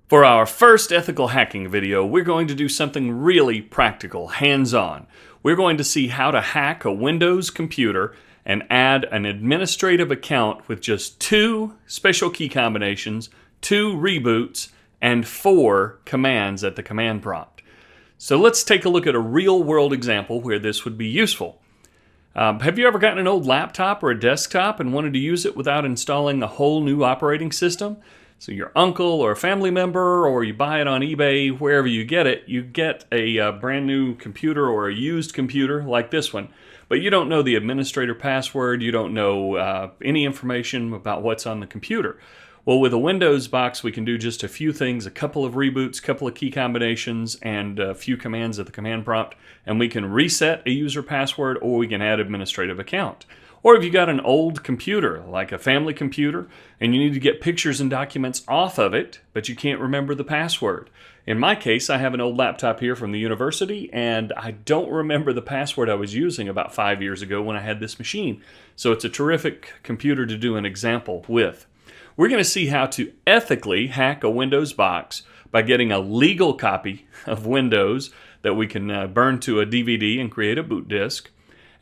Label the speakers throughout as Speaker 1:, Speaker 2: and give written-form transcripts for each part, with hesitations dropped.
Speaker 1: For our first ethical hacking video, we're going to do something really practical, hands-on. We're going to see how to hack a Windows computer and add an administrative account with just 2 special key combinations, 2 reboots, and 4 commands at the command prompt. So let's take a look at a real-world example where this would be useful. Have you ever gotten an old laptop or a desktop and wanted to use it without installing a whole new operating system? So your uncle or a family member, or you buy it on eBay, wherever you get it, you get a brand new computer or a used computer like this one, but you don't know the administrator password, you don't know any information about what's on the computer. Well, with a Windows box, we can do just a few things, a couple of reboots, a couple of key combinations, and a few commands at the command prompt, and we can reset a user password, or we can add administrative account. Or if you got an old computer, like a family computer, and you need to get pictures and documents off of it, but you can't remember the password. In my case, I have an old laptop here from the university, and I don't remember the password I was using about 5 years ago when I had this machine. So it's a terrific computer to do an example with. We're going to see how to ethically hack a Windows box by getting a legal copy of Windows that we can burn to a DVD and create a boot disk.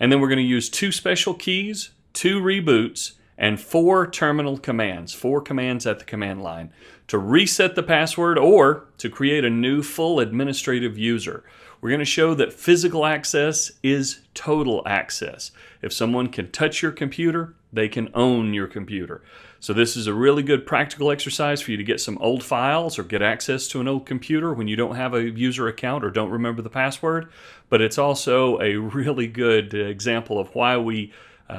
Speaker 1: And then we're going to use 2 special keys, 2 reboots, and 4 terminal commands, 4 commands at the command line to reset the password or to create a new full administrative user. We're going to show that physical access is total access. If someone can touch your computer, they can own your computer. So this is a really good practical exercise for you to get some old files or get access to an old computer when you don't have a user account or don't remember the password. But it's also a really good example of why we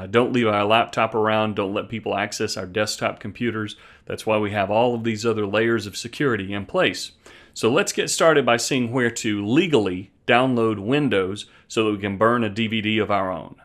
Speaker 1: don't leave our laptop around, don't let people access our desktop computers. That's why we have all of these other layers of security in place. So let's get started by seeing where to legally download Windows so that we can burn a DVD of our own.